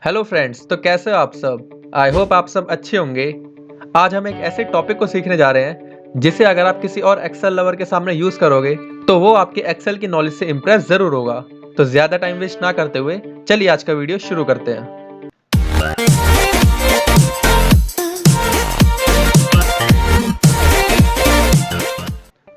Hello friends, तो कैसे हो आप सब। आई होप आप सब अच्छे होंगे। आज हम एक ऐसे टॉपिक को सीखने जा रहे हैं जिसे अगर आप किसी और एक्सेल लवर के सामने यूज करोगे तो वो आपके एक्सेल की नॉलेज से इम्प्रेस जरूर होगा। तो ज्यादा टाइम वेस्ट ना करते हुए चलिए आज का वीडियो शुरू करते हैं।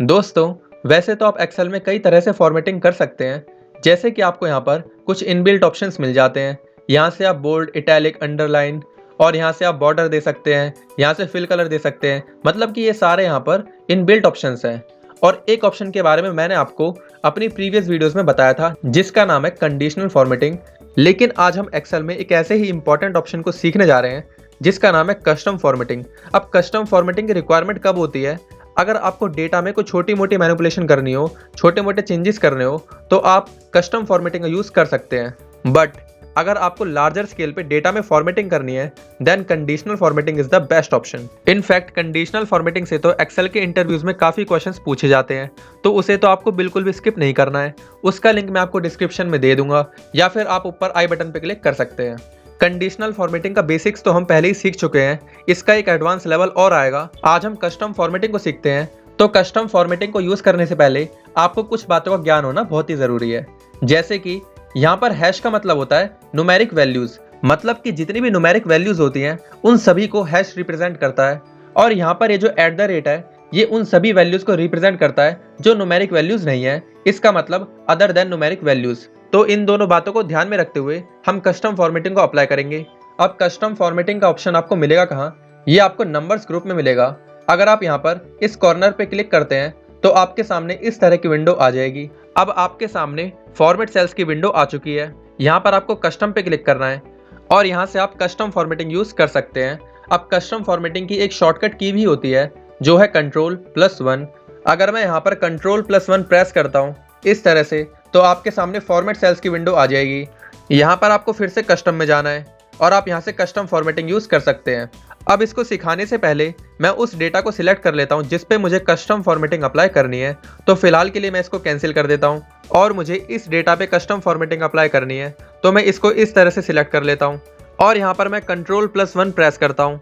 दोस्तों, वैसे तो आप एक्सेल में कई तरह से फॉर्मेटिंग कर सकते हैं। जैसे कि आपको यहाँ पर कुछ इनबिल्ट ऑप्शंस मिल जाते हैं। यहाँ से आप बोल्ड, इटैलिक, अंडरलाइन और यहाँ से आप बॉर्डर दे सकते हैं। यहाँ से फिल कलर दे सकते हैं। मतलब कि ये सारे यहाँ पर इनबिल्ट ऑप्शंस हैं। और एक ऑप्शन के बारे में मैंने आपको अपनी प्रीवियस वीडियोस में बताया था जिसका नाम है कंडीशनल फॉर्मेटिंग। लेकिन आज हम एक्सेल में एक ऐसे ही इंपॉर्टेंट ऑप्शन को सीखने जा रहे हैं जिसका नाम है कस्टम फॉर्मेटिंग। अब कस्टम फॉर्मेटिंग की रिक्वायरमेंट कब होती है? अगर आपको डेटा में कोई छोटी मोटी मैनिपुलेशन करनी हो, छोटे मोटे चेंजेस करने हो, तो आप कस्टम फॉर्मेटिंग का यूज कर सकते हैं। बट अगर आपको लार्जर स्केल पे डेटा में फॉर्मेटिंग करनी है then conditional formatting is the best option. In fact conditional formatting से तो एक्सेल के इंटरव्यूज में काफी क्वेश्चंस पूछे जाते हैं, तो उसे तो आपको बिल्कुल भी स्किप नहीं करना है। उसका लिंक मैं आपको डिस्क्रिप्शन में दे दूंगा या फिर आप ऊपर आई बटन पे क्लिक कर सकते हैं। कंडीशनल फॉर्मेटिंग का बेसिक्स तो हम पहले ही सीख चुके हैं, इसका एक एडवांस लेवल और आएगा। आज हम कस्टम फॉर्मेटिंग को सीखते हैं। तो कस्टम फॉर्मेटिंग को यूज करने से पहले आपको कुछ बातों का ज्ञान होना बहुत ही जरूरी है। जैसे कि यहाँ पर हैश का मतलब होता है न्यूमेरिक वैल्यूज, मतलब कि जितनी भी न्यूमेरिक वैल्यूज होती हैं उन सभी को हैश रिप्रेजेंट करता है। और यहाँ पर ये जो एट द रेट है ये उन सभी वैल्यूज को रिप्रेजेंट करता है जो न्यूमेरिक वैल्यूज नहीं है, इसका मतलब अदर देन न्यूमेरिक वैल्यूज। तो इन दोनों बातों को ध्यान में रखते हुए हम कस्टम फॉर्मेटिंग को अप्लाई करेंगे। अब कस्टम फॉर्मेटिंग का ऑप्शन आपको मिलेगा कहाँ? ये आपको नंबर्स ग्रुप में मिलेगा। अगर आप यहाँ पर इस कॉर्नर पे क्लिक करते हैं तो आपके सामने इस तरह की विंडो आ जाएगी। अब आपके सामने फॉर्मेट सेल्स की विंडो आ चुकी है। यहाँ पर आपको कस्टम पे क्लिक करना है और यहाँ से आप कस्टम फॉर्मेटिंग यूज कर सकते हैं। अब कस्टम फॉर्मेटिंग की एक शॉर्टकट की भी होती है जो है Ctrl+1। अगर मैं यहाँ पर Ctrl+1 प्रेस करता हूँ इस तरह से तो आपके सामने फॉर्मेट सेल्स की विंडो आ जाएगी। यहाँ पर आपको फिर से कस्टम में जाना है और आप यहाँ से कस्टम फॉर्मेटिंग यूज कर सकते हैं। अब इसको सिखाने से पहले मैं उस डेटा को सिलेक्ट कर लेता हूँ जिस पे मुझे कस्टम फॉर्मेटिंग अप्लाई करनी है। तो फिलहाल के लिए मैं इसको कैंसिल कर देता हूँ और मुझे इस डेटा पे कस्टम फॉर्मेटिंग अप्लाई करनी है, तो मैं इसको इस तरह से सिलेक्ट कर लेता हूँ और यहाँ पर मैं Ctrl+1 प्रेस करता हूँ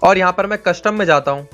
और यहाँ पर मैं कस्टम में जाता हूँ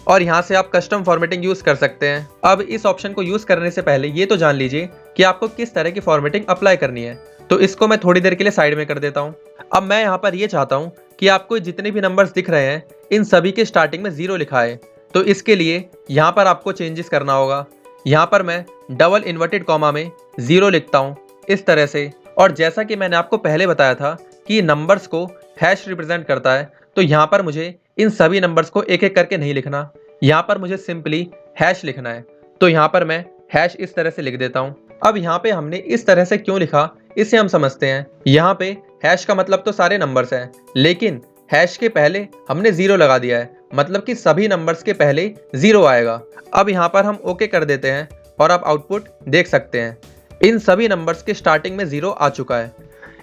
और यहाँ से आप कस्टम फॉर्मेटिंग यूज कर सकते हैं। अब इस ऑप्शन को यूज करने से पहले ये तो जान लीजिए कि आपको किस तरह की फॉर्मेटिंग अप्लाई करनी है। तो इसको मैं थोड़ी देर के लिए साइड में कर देता हूँ। अब मैं यहाँ पर ये चाहता हूँ कि आपको जितने भी नंबर्स दिख रहे हैं इन सभी के स्टार्टिंग में 0 लिखा है। तो इसके लिए यहाँ पर आपको चेंजेस करना होगा। यहाँ पर मैं डबल इन्वर्टेड कॉमा में 0 लिखता हूँ इस तरह से। और जैसा कि मैंने आपको पहले बताया था कि नंबर्स को हैश रिप्रेजेंट करता है, तो यहाँ पर मुझे इन सभी नंबर्स को एक एक करके नहीं लिखना, यहाँ पर मुझे सिंपली हैश लिखना है। तो यहाँ पर मैं हैश इस तरह से लिख देता हूँ। अब यहाँ पे हमने इस तरह से क्यों लिखा इसे हम समझते हैं। यहाँ पे हैश का मतलब तो सारे नंबर्स हैं, लेकिन हैश के पहले हमने 0 लगा दिया है, मतलब कि सभी नंबर्स के पहले 0 आएगा। अब यहाँ पर हम ओके कर देते हैं और आप आउटपुट देख सकते हैं इन सभी नंबर्स के स्टार्टिंग में 0 आ चुका है।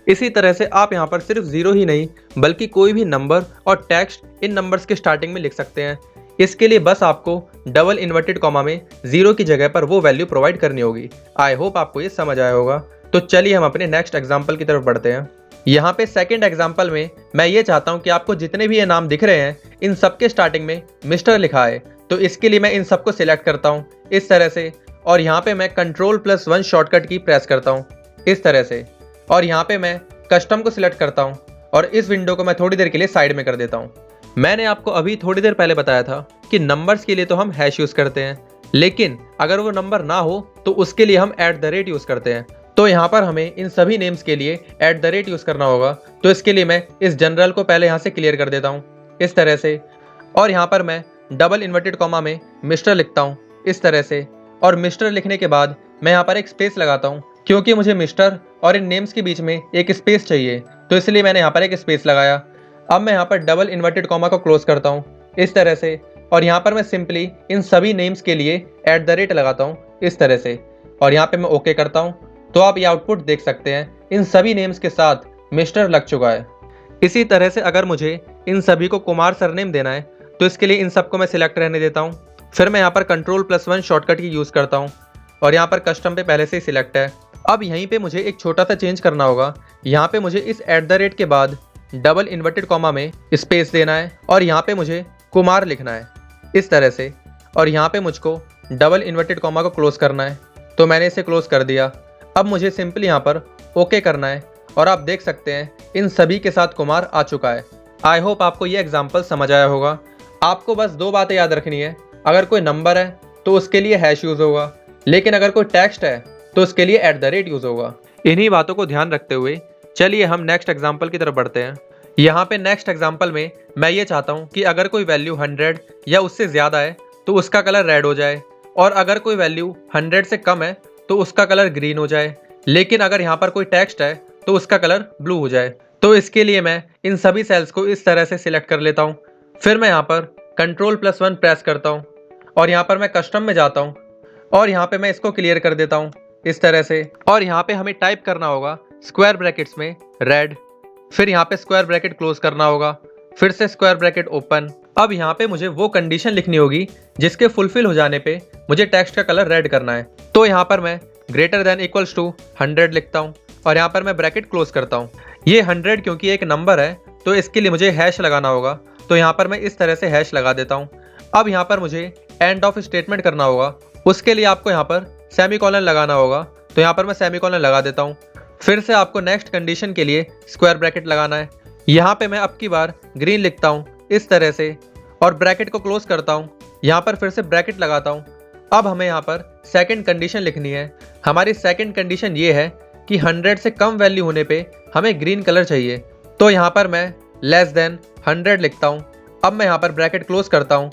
इसी तरह से आप यहाँ पर सिर्फ 0 ही नहीं बल्कि कोई भी नंबर और टेक्स्ट इन नंबर्स के स्टार्टिंग में लिख सकते हैं। इसके लिए बस आपको डबल इन्वर्टेड कॉमा में 0 की जगह पर वो वैल्यू प्रोवाइड करनी होगी। आई होप आपको ये समझ आया होगा। तो चलिए हम अपने नेक्स्ट एग्जाम्पल की तरफ बढ़ते हैं। यहाँ पे सेकंड एग्जाम्पल में मैं ये चाहता हूँ कि आपको जितने भी ये नाम दिख रहे हैं इन सबके स्टार्टिंग में मिस्टर लिखा है। तो इसके लिए मैं इन सबको सिलेक्ट करता हूँ इस तरह से और यहाँ पे मैं Ctrl+1 शॉर्टकट की प्रेस करता हूँ इस तरह से और यहाँ पे मैं कस्टम को सिलेक्ट करता हूँ और इस विंडो को मैं थोड़ी देर के लिए साइड में कर देता हूँ। मैंने आपको अभी थोड़ी देर पहले बताया था कि नंबर्स के लिए तो हम हैश यूज करते हैं, लेकिन अगर वो नंबर ना हो तो उसके लिए हम @ यूज करते हैं। तो यहाँ पर हमें इन सभी नेम्स के लिए @ यूज करना होगा। तो इसके लिए मैं इस जनरल को पहले यहाँ से क्लियर कर देता हूँ इस तरह से और यहाँ पर मैं डबल इन्वर्टेड कॉमा में मिस्टर लिखता हूँ इस तरह से और मिस्टर लिखने के बाद मैं यहाँ पर एक स्पेस लगाता हूँ क्योंकि मुझे मिस्टर और इन नेम्स के बीच में एक स्पेस चाहिए, तो इसलिए मैंने यहाँ पर एक स्पेस लगाया। अब मैं यहाँ पर डबल इन्वर्टेड कॉमा को क्लोज करता हूँ इस तरह से और यहाँ पर मैं सिंपली इन सभी नेम्स के लिए @ लगाता हूँ इस तरह से और यहाँ पे मैं ओके करता हूँ। तो आप ये आउटपुट देख सकते हैं इन सभी नेम्स के साथ मिस्टर लग चुका है। इसी तरह से अगर मुझे इन सभी को कुमार सरनेम देना है तो इसके लिए इन सबको मैं सिलेक्ट रहने देता हूँ। फिर मैं यहाँ पर Ctrl+1 शॉर्टकट की यूज़ करता हूँ और यहाँ पर कस्टम पे पहले से ही सिलेक्ट है अब यहीं पे मुझे एक छोटा सा चेंज करना होगा। यहाँ पे मुझे इस एट द रेट के बाद डबल इन्वर्टेड कॉमा में स्पेस देना है और यहाँ पे मुझे कुमार लिखना है इस तरह से, और यहाँ पे मुझको डबल इन्वर्टेड कॉमा को क्लोज करना है। तो मैंने इसे क्लोज कर दिया। अब मुझे सिंपली यहाँ पर ओके करना है और आप देख सकते हैं इन सभी के साथ कुमार आ चुका है। आई होप आपको ये एग्जाम्पल समझ आया होगा। आपको बस दो बातें याद रखनी है, अगर कोई नंबर है तो उसके लिए हैश यूज़ होगा, लेकिन अगर कोई टेक्स्ट है तो उसके लिए एट द रेट यूज़ होगा। इन्हीं बातों को ध्यान रखते हुए चलिए हम नेक्स्ट एग्जाम्पल की तरफ बढ़ते हैं। यहाँ पे नेक्स्ट एग्जाम्पल में मैं ये चाहता हूँ कि अगर कोई वैल्यू 100 या उससे ज़्यादा है तो उसका कलर रेड हो जाए, और अगर कोई वैल्यू 100 से कम है तो उसका कलर ग्रीन हो जाए, लेकिन अगर यहाँ पर कोई टेक्स्ट है तो उसका कलर ब्लू हो जाए। तो इसके लिए मैं इन सभी सेल्स को इस तरह से सिलेक्ट कर लेता हूँ। फिर मैं यहाँ पर Ctrl+1 प्रेस करता हूँ और यहाँ पर मैं कस्टम में जाता हूँ और यहाँ पे मैं इसको क्लियर कर देता हूँ इस तरह से। और यहाँ पे हमें टाइप करना होगा स्क्वायर ब्रैकेट्स में रेड, फिर यहाँ पे स्क्वायर ब्रैकेट क्लोज करना होगा, फिर से स्क्वायर ब्रैकेट ओपन। अब यहाँ पे मुझे वो कंडीशन लिखनी होगी जिसके फुलफिल हो जाने पे मुझे टेक्स्ट का कलर रेड करना है। तो यहाँ पर मैं ग्रेटर देन इक्वल्स टू 100 लिखता हूँ और यहाँ पर मैं ब्रैकेट क्लोज करता हूँ। ये 100 क्योंकि एक नंबर है तो इसके लिए मुझे हैश लगाना होगा, तो यहाँ पर मैं इस तरह से हैश लगा देता हूँ। अब यहाँ पर मुझे एंड ऑफ स्टेटमेंट करना होगा, उसके लिए आपको यहाँ पर सेमीकोलन लगाना होगा, तो यहाँ पर मैं सेमीकोलन लगा देता हूँ। फिर से आपको नेक्स्ट कंडीशन के लिए स्क्वायर ब्रैकेट लगाना है। यहाँ पे मैं अब की बार ग्रीन लिखता हूँ इस तरह से और ब्रैकेट को क्लोज करता हूँ। यहाँ पर फिर से ब्रैकेट लगाता हूँ। अब हमें यहाँ पर सेकंड कंडीशन लिखनी है। हमारी सेकंड कंडीशन ये है कि 100 से कम वैल्यू होने पे हमें ग्रीन कलर चाहिए, तो यहाँ पर मैं लेस देन 100 लिखता हूँ। अब मैं यहाँ पर ब्रैकेट क्लोज करता हूँ।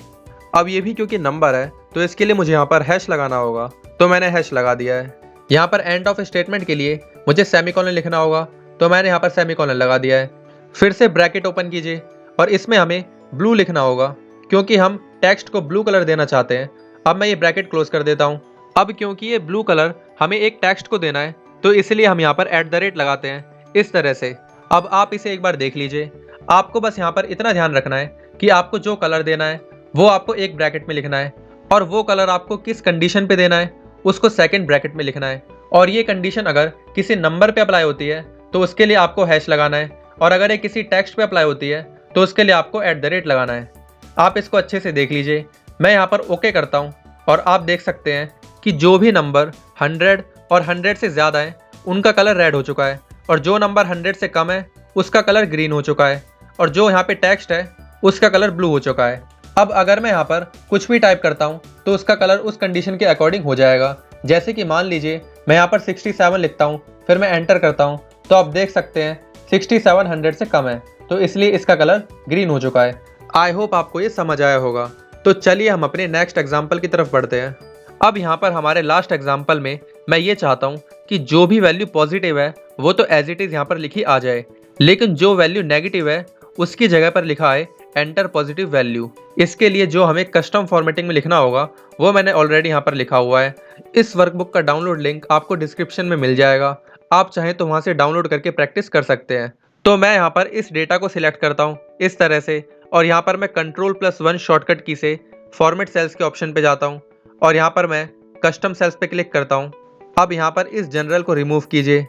अब ये भी क्योंकि नंबर है तो इसके लिए मुझे यहाँ पर हैश लगाना होगा, तो मैंने हैश लगा दिया है। यहाँ पर एंड ऑफ स्टेटमेंट के लिए मुझे सेमीकोलन लिखना होगा, तो मैंने यहाँ पर सेमीकोलन लगा दिया है। फिर से ब्रैकेट ओपन कीजिए और इसमें हमें ब्लू लिखना होगा क्योंकि हम टेक्स्ट को ब्लू कलर देना चाहते हैं। अब मैं ये ब्रैकेट क्लोज कर देता हूँ। अब क्योंकि ये ब्लू कलर हमें एक टेक्स्ट को देना है तो इसलिए हम यहाँ पर एट द रेट लगाते हैं इस तरह से। अब आप इसे एक बार देख लीजिए। आपको बस यहाँ पर इतना ध्यान रखना है कि आपको जो कलर देना है वो आपको एक ब्रैकेट में लिखना है, और वो कलर आपको किस कंडीशन पे देना है उसको सेकंड ब्रैकेट में लिखना है। और ये कंडीशन अगर किसी नंबर पे अप्लाई होती है तो उसके लिए आपको हैश लगाना है, और अगर ये किसी टेक्स्ट पे अप्लाई होती है तो उसके लिए आपको एट द रेट लगाना है। आप इसको अच्छे से देख लीजिए। मैं यहाँ पर ओके करता हूँ और आप देख सकते हैं कि जो भी नंबर 100 और 100 से ज़्यादा है उनका कलर रेड हो चुका है, और जो नंबर 100 से कम है उसका कलर ग्रीन हो चुका है, और जो यहाँ पे टेक्स्ट है उसका कलर ब्लू हो चुका है। अब अगर मैं यहाँ पर कुछ भी टाइप करता हूँ तो उसका कलर उस कंडीशन के अकॉर्डिंग हो जाएगा। जैसे कि मान लीजिए मैं यहाँ पर 67 लिखता हूँ, फिर मैं एंटर करता हूँ, तो आप देख सकते हैं 67 100 से कम है, तो इसलिए इसका कलर ग्रीन हो चुका है। आई होप आपको ये समझ आया होगा। तो चलिए हम अपने नेक्स्ट एग्जाम्पल की तरफ बढ़ते हैं। अब यहाँ पर हमारे लास्ट एग्जाम्पल में मैं ये चाहता हूँ कि जो भी वैल्यू पॉजिटिव है वो तो एज इट इज़ यहाँ पर लिखी आ जाए, लेकिन जो वैल्यू नेगेटिव है उसकी जगह पर लिखा है एंटर पॉजिटिव वैल्यू। इसके लिए जो हमें कस्टम फॉर्मेटिंग में लिखना होगा वो मैंने ऑलरेडी यहाँ पर लिखा हुआ है। इस वर्कबुक का डाउनलोड लिंक आपको डिस्क्रिप्शन में मिल जाएगा, आप चाहें तो वहाँ से डाउनलोड करके प्रैक्टिस कर सकते हैं। तो मैं यहाँ पर इस डेटा को सिलेक्ट करता हूँ इस तरह से, और यहाँ पर मैं Ctrl+1 शॉर्टकट की से फॉर्मेट सेल्स के ऑप्शन पे जाता हूँ और यहाँ पर मैं कस्टम सेल्स पे क्लिक करता हूँ। अब यहाँ पर इस जनरल को रिमूव कीजिए।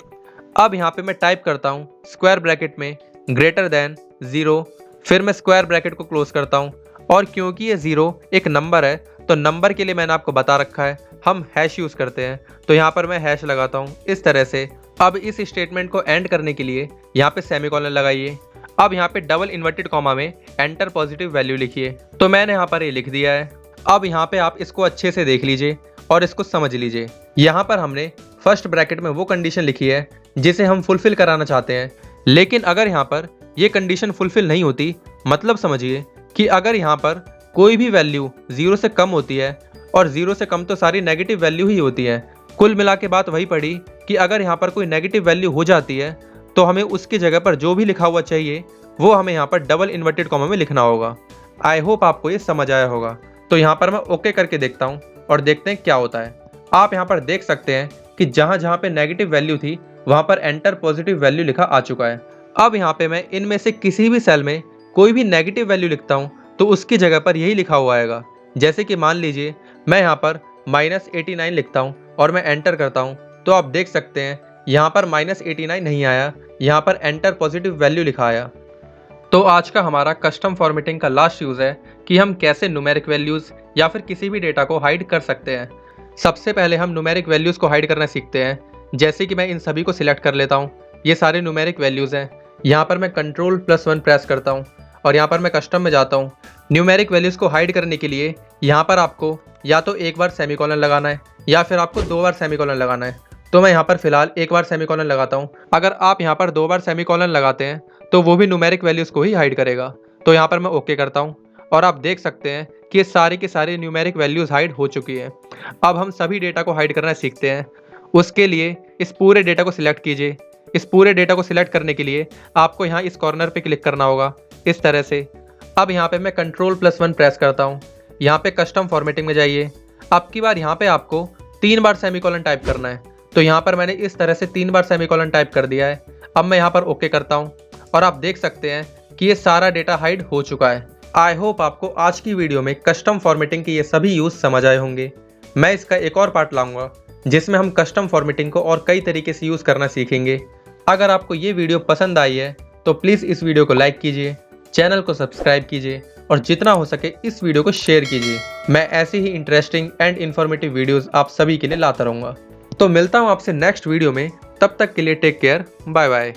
अब यहाँ पे मैं टाइप करता हूँ स्क्वायर ब्रैकेट में ग्रेटर देन 0, फिर मैं स्क्वायर ब्रैकेट को क्लोज करता हूँ। और क्योंकि ये 0 एक नंबर है तो नंबर के लिए मैंने आपको बता रखा है हम हैश यूज़ करते हैं, तो यहाँ पर मैं हैश लगाता हूँ इस तरह से। अब इस स्टेटमेंट को एंड करने के लिए यहाँ पे सेमीकोलन लगाइए। अब यहाँ पे डबल इन्वर्टेड कॉमा में एंटर पॉजिटिव वैल्यू लिखिए, तो मैंने यहाँ पर ये लिख दिया है। अब यहाँ पे आप इसको अच्छे से देख लीजिए और इसको समझ लीजिए। यहाँ पर हमने फर्स्ट ब्रैकेट में वो कंडीशन लिखी है जिसे हम फुलफिल कराना चाहते हैं, लेकिन अगर यहाँ पर ये कंडीशन फुलफिल नहीं होती, मतलब समझिए कि अगर यहाँ पर कोई भी वैल्यू 0 से कम होती है, और 0 से कम तो सारी नेगेटिव वैल्यू ही होती है, कुल मिला के बात वही पड़ी कि अगर यहाँ पर कोई नेगेटिव वैल्यू हो जाती है तो हमें उसकी जगह पर जो भी लिखा हुआ चाहिए वो हमें यहाँ पर डबल इन्वर्टेड कॉमा में लिखना होगा। आई होप आपको ये समझ आया होगा। तो यहाँ पर मैं ओके करके देखता हूँ और देखते हैं क्या होता है। आप यहाँ पर देख सकते हैं कि जहाँ जहाँ पे नेगेटिव वैल्यू थी वहाँ पर एंटर पॉजिटिव वैल्यू लिखा आ चुका है। अब यहाँ पे मैं इनमें से किसी भी सेल में कोई भी नेगेटिव वैल्यू लिखता हूँ तो उसकी जगह पर यही लिखा हुआ आएगा। जैसे कि मान लीजिए मैं यहाँ पर -89 लिखता हूँ और मैं एंटर करता हूँ, तो आप देख सकते हैं यहाँ पर -89 नहीं आया, यहाँ पर एंटर पॉजिटिव वैल्यू लिखा आया। तो आज का हमारा कस्टम फॉर्मेटिंग का लास्ट यूज़ है कि हम कैसे न्यूमेरिक वैल्यूज़ या फिर किसी भी डेटा को हाइड कर सकते हैं। सबसे पहले हम न्यूमेरिक वैल्यूज़ को हाइड करना सीखते हैं। जैसे कि मैं इन सभी को सिलेक्ट कर लेता हूँ। ये सारे न्यूमेरिक वैल्यूज़ हैं। यहाँ पर मैं Ctrl+1 प्रेस करता हूँ और यहाँ पर मैं कस्टम में जाता हूँ। न्यूमेरिक वैल्यूज़ को हाइड करने के लिए यहाँ पर आपको या तो एक बार सेमीकोलन लगाना है या फिर आपको 2 बार सेमीकोलन लगाना है। तो मैं यहाँ पर फिलहाल एक बार सेमीकोलन लगाता हूँ। अगर आप यहाँ पर 2 बार सेमीकोलन लगाते हैं तो वो भी न्यूमेरिक वैल्यूज़ को ही हाइड करेगा। तो यहाँ पर मैं ओके करता हूँ और आप देख सकते हैं कि ये सारी की सारी न्यूमेरिक वैल्यूज़ हाइड हो चुकी है। अब हम सभी डेटा को हाइड करना सीखते हैं। उसके लिए इस पूरे डेटा को सिलेक्ट कीजिए। इस पूरे डेटा को सिलेक्ट करने के लिए आपको यहाँ इस कॉर्नर पे क्लिक करना होगा इस तरह से। अब यहाँ पे मैं Ctrl+1 प्रेस करता हूँ। यहाँ पे कस्टम फॉर्मेटिंग में जाइए। अब की बार यहाँ पे आपको 3 बार सेमीकोलन टाइप करना है। तो यहाँ पर मैंने इस तरह से 3 बार सेमीकोलन टाइप कर दिया है। अब मैं यहाँ पर ओके करता हूँ और आप देख सकते हैं कि ये सारा डेटा हाइड हो चुका है। आई होप आपको आज की वीडियो में कस्टम फॉर्मेटिंग के ये सभी यूज़ समझ आए होंगे। मैं इसका एक और पार्ट लाऊंगा जिसमें हम कस्टम फॉर्मेटिंग को और कई तरीके से यूज़ करना सीखेंगे। अगर आपको ये वीडियो पसंद आई है तो प्लीज़ इस वीडियो को लाइक कीजिए, चैनल को सब्सक्राइब कीजिए और जितना हो सके इस वीडियो को शेयर कीजिए। मैं ऐसी ही इंटरेस्टिंग एंड इन्फॉर्मेटिव वीडियोज़ आप सभी के लिए लाता रहूँगा। तो मिलता हूँ आपसे नेक्स्ट वीडियो में। तब तक के लिए टेक केयर, बाय बाय।